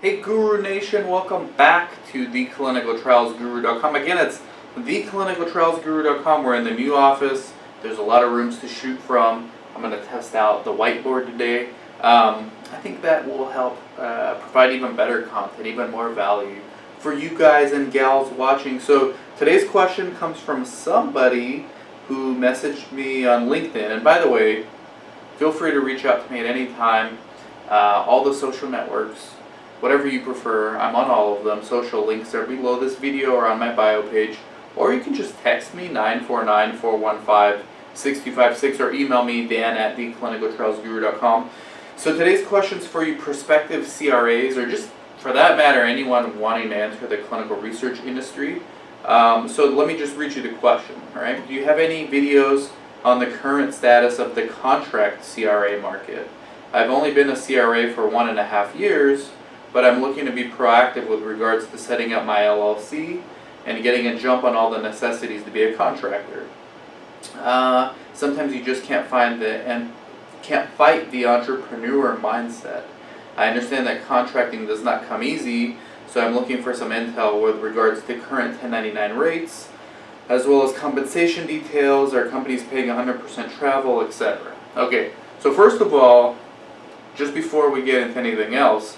Hey Guru Nation, welcome back to theclinicaltrialsguru.com. Again, it's theclinicaltrialsguru.com. We're in the new office. There's a lot of rooms to shoot from. I'm going to test out the whiteboard today. I think that will help provide even better content, even more value for you guys and gals watching. So today's question comes from somebody who messaged me on LinkedIn. And by the way, feel free to reach out to me at any time. All the social networks, whatever you prefer, I'm on all of them. Social links are below this video or on my bio page. Or you can just text me, 949-415-6256, or email me, dan@theclinicaltrialsguru.com. So today's question's for you prospective CRAs, or just, for that matter, anyone wanting to enter the clinical research industry. So let me just read you the question, all right? Do you have any videos on the current status of the contract CRA market? I've only been a CRA for 1.5 years, but I'm looking to be proactive with regards to setting up my LLC and getting a jump on all the necessities to be a contractor. Sometimes you just can't fight the entrepreneur mindset. I understand that contracting does not come easy, so I'm looking for some intel with regards to current 1099 rates, as well as compensation details, are companies paying 100% travel, etc. Okay, so first of all, just before we get into anything else,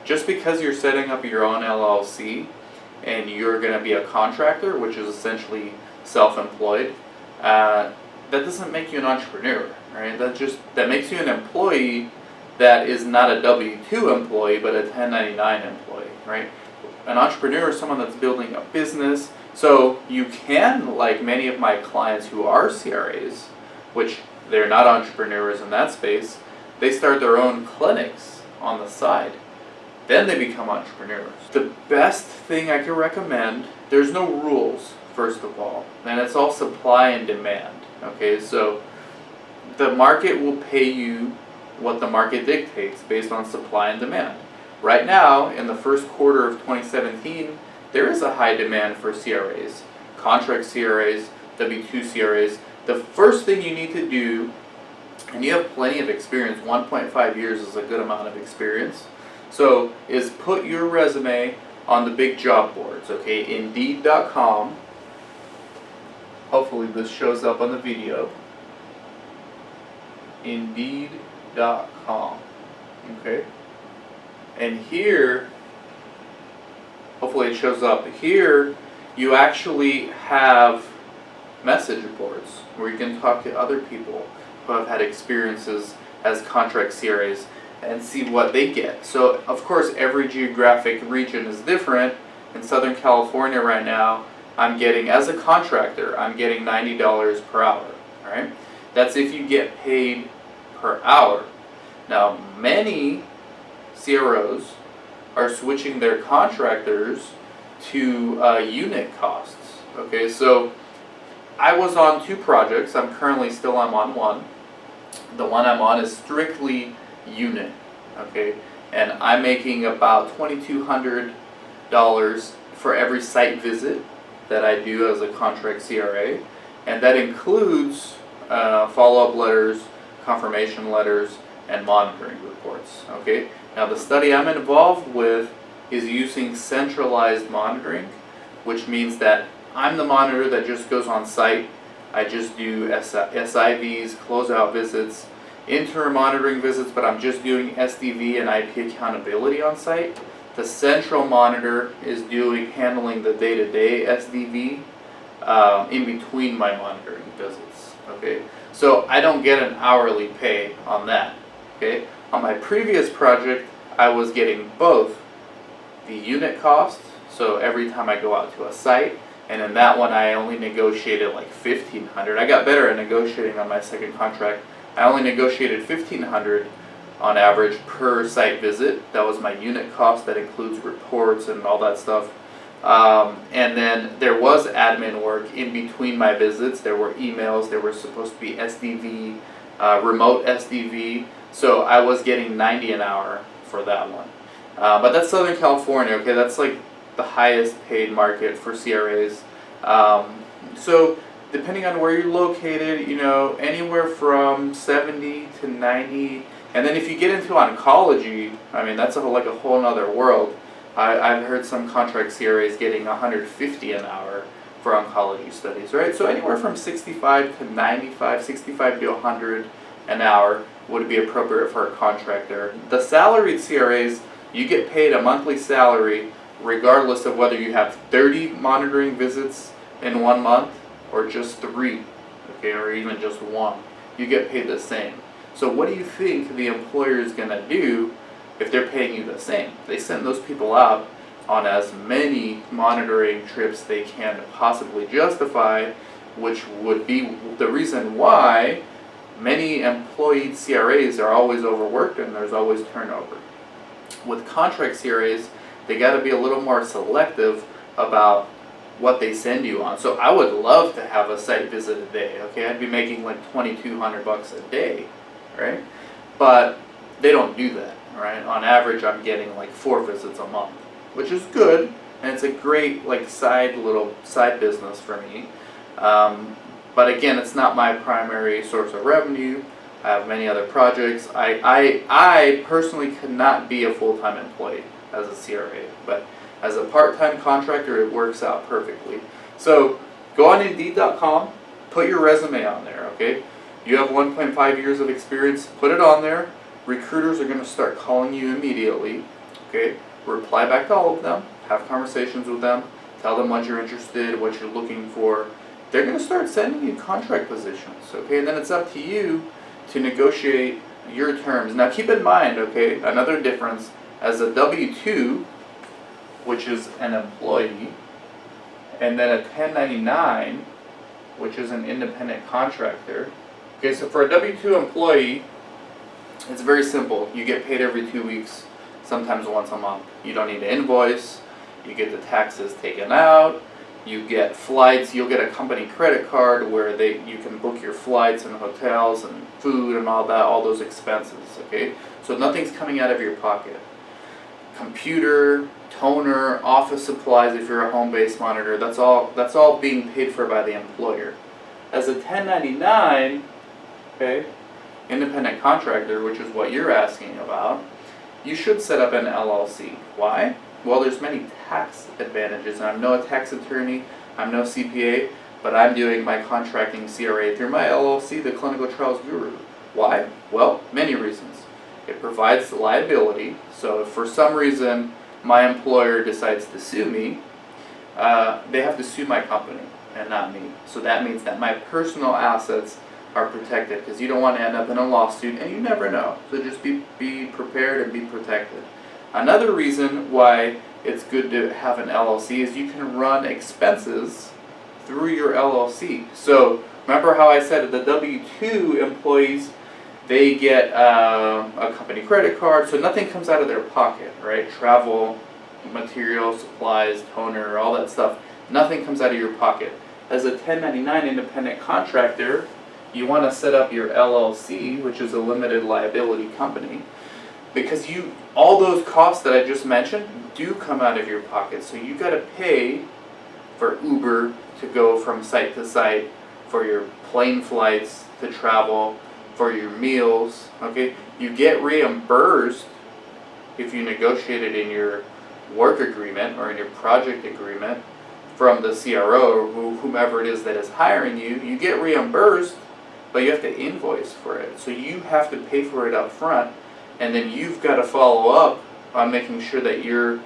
just because you're setting up your own LLC and you're going to be a contractor, which is essentially self-employed, that doesn't make you an entrepreneur, right? That makes you an employee that is not a W-2 employee, but a 1099 employee, right? An entrepreneur is someone that's building a business. So you can, like many of my clients who are CRAs, which they're not entrepreneurs in that space, they start their own clinics on the side. Then they become entrepreneurs. The best thing I can recommend, there's no rules, first of all, and it's all supply and demand. Okay, so the market will pay you what the market dictates based on supply and demand. Right now, in the first quarter of 2017, there is a high demand for CRAs, contract CRAs, W-2 CRAs. The first thing you need to do, and you have plenty of experience, 1.5 years is a good amount of experience, so is put your resume on the big job boards, okay? Indeed.com. Hopefully this shows up on the video. Indeed.com, okay? And here, hopefully it shows up here, you actually have message boards where you can talk to other people who have had experiences as contract CRAs and see what they get. So of course every geographic region is different. In Southern California right now, I'm getting, as a contractor, I'm getting $90 per hour, all right? That's if you get paid per hour. Now many CROs are switching their contractors to unit costs, okay? So I was on 2 projects. I'm on one. The one I'm on is strictly unit, okay? And I'm making about $2,200 for every site visit that I do as a contract CRA, and that includes follow-up letters, confirmation letters, and monitoring reports, okay? Now the study I'm involved with is using centralized monitoring, which means that I'm the monitor that just goes on site. I just do SIVs, closeout visits, interim monitoring visits, but I'm just doing SDV and IP accountability on site. The central monitor is handling the day-to-day SDV in between my monitoring visits, okay? So I don't get an hourly pay on that, okay? On my previous project, I was getting both the unit cost, so every time I go out to a site, and in that one I only negotiated like $1,500. I got better at negotiating on my second contract. I only negotiated $1,500 on average per site visit. That was my unit cost. That includes reports and all that stuff. And then there was admin work in between my visits. There were emails. There were supposed to be SDV, remote SDV. So I was getting $90 an hour for that one. But that's Southern California, okay? That's like the highest paid market for CRAs. So depending on where you're located, you know, anywhere from 70 to 90 And then if you get into oncology, I mean, that's like a whole nother world. I've heard some contract CRAs getting $150 an hour for oncology studies, right? So anywhere from 65 to 95, 65 to 100 an hour would be appropriate for a contractor. The salaried CRAs, you get paid a monthly salary regardless of whether you have 30 monitoring visits in 1 month or just 3, okay, or even just 1. You get paid the same. So what do you think the employer is going to do if they're paying you the same? They send those people out on as many monitoring trips they can possibly justify, which would be the reason why many employed CRAs are always overworked and there's always turnover. With contract CRAs, they got to be a little more selective about what they send you on. So I would love to have a site visit a day, okay? I'd be making like $2,200 a day, right? But they don't do that, right? On average, I'm getting like 4 visits a month, which is good, and it's a great like little side business for me. But again, it's not my primary source of revenue. I have many other projects. I personally could not be a full-time employee as a CRA, but as a part-time contractor, it works out perfectly. So go on Indeed.com, put your resume on there, okay? You have 1.5 years of experience, put it on there. Recruiters are going to start calling you immediately, okay? Reply back to all of them, have conversations with them, tell them what you're interested, what you're looking for. They're going to start sending you contract positions, okay? And then it's up to you to negotiate your terms. Now keep in mind, okay, another difference, as a W-2, which is an employee, and then a 1099, which is an independent contractor. Okay, so for a W-2 employee, it's very simple. You get paid every 2 weeks, sometimes once a month. You don't need to invoice, you get the taxes taken out, you get flights, you'll get a company credit card where you can book your flights and hotels and food and all that, all those expenses, okay? So nothing's coming out of your pocket. Computer, toner, office supplies if you're a home-based monitor, that's all being paid for by the employer. As a 1099, okay, independent contractor, which is what you're asking about, you should set up an LLC. Why? Well, there's many tax advantages, and I'm no tax attorney, I'm no CPA, but I'm doing my contracting CRA through my LLC, the Clinical Trials Guru. Why? Well, many reasons. It provides liability, so if for some reason my employer decides to sue me, they have to sue my company and not me. So that means that my personal assets are protected, because you don't want to end up in a lawsuit, and you never know. So just be prepared and be protected. Another reason why it's good to have an LLC is you can run expenses through your LLC. So remember how I said the W-2 employees, they get a company credit card, so nothing comes out of their pocket, right? Travel, material, supplies, toner, all that stuff, nothing comes out of your pocket. As a 1099 independent contractor, you want to set up your LLC, which is a limited liability company, because all those costs that I just mentioned do come out of your pocket. So you got to pay for Uber to go from site to site, for your plane flights to travel, for your meals, okay? You get reimbursed if you negotiate it in your work agreement or in your project agreement from the CRO or whomever it is that is hiring you. You get reimbursed, but you have to invoice for it. So you have to pay for it up front, and then you've got to follow up on making sure that you're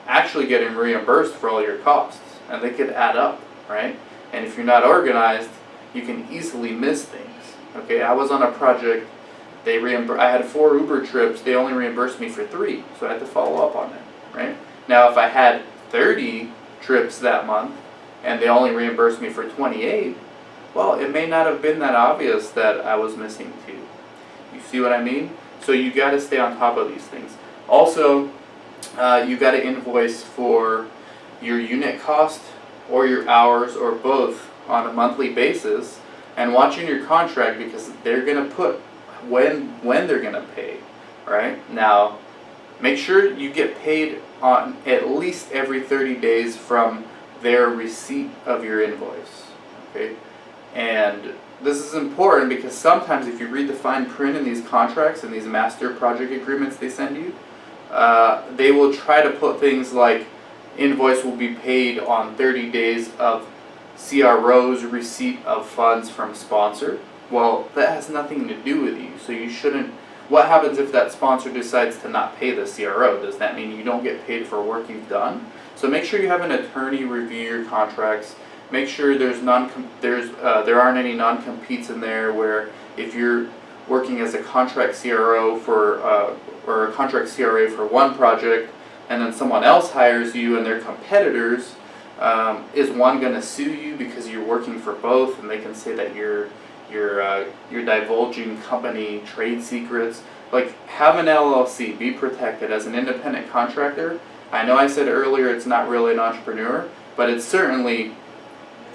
actually getting reimbursed for all your costs, and they could add up, right? And if you're not organized, you can easily miss things. Okay, I was on a project, I had 4 Uber trips, they only reimbursed me for 3, so I had to follow up on it, right? Now if I had 30 trips that month, and they only reimbursed me for 28, well, it may not have been that obvious that I was missing 2. You see what I mean? So you got to stay on top of these things. Also, you got to invoice for your unit cost or your hours or both on a monthly basis, and watch in your contract, because they're going to put when they're going to pay, right? Now, make sure you get paid on at least every 30 days from their receipt of your invoice, okay? And this is important because sometimes if you read the fine print in these contracts and these master project agreements they send you, they will try to put things like invoice will be paid on 30 days of CRO's receipt of funds from sponsor. Well, that has nothing to do with you, so you shouldn't. What happens if that sponsor decides to not pay the CRO? Does that mean you don't get paid for work you've done? So make sure you have an attorney review your contracts. Make sure there aren't any non-competes in there where if you're working as a contract CRO for or a contract CRA for one project and then someone else hires you and they're competitors, is one going to sue you because you're working for both and they can say that you're divulging company trade secrets? Like, have an LLC, be protected as an independent contractor. I know I said earlier it's not really an entrepreneur, but it's certainly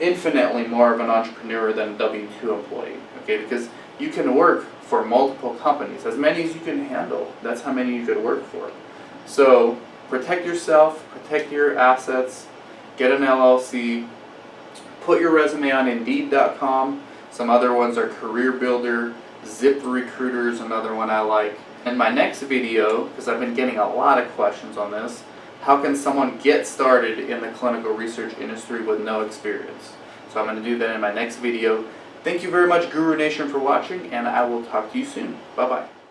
infinitely more of an entrepreneur than a W-2 employee, okay? Because you can work for multiple companies, as many as you can handle. That's how many you could work for. So protect yourself, protect your assets, get an LLC, put your resume on Indeed.com. Some other ones are Career Builder, ZipRecruiter is another one I like. In my next video, because I've been getting a lot of questions on this, how can someone get started in the clinical research industry with no experience? So I'm going to do that in my next video. Thank you very much, Guru Nation, for watching, and I will talk to you soon. Bye-bye.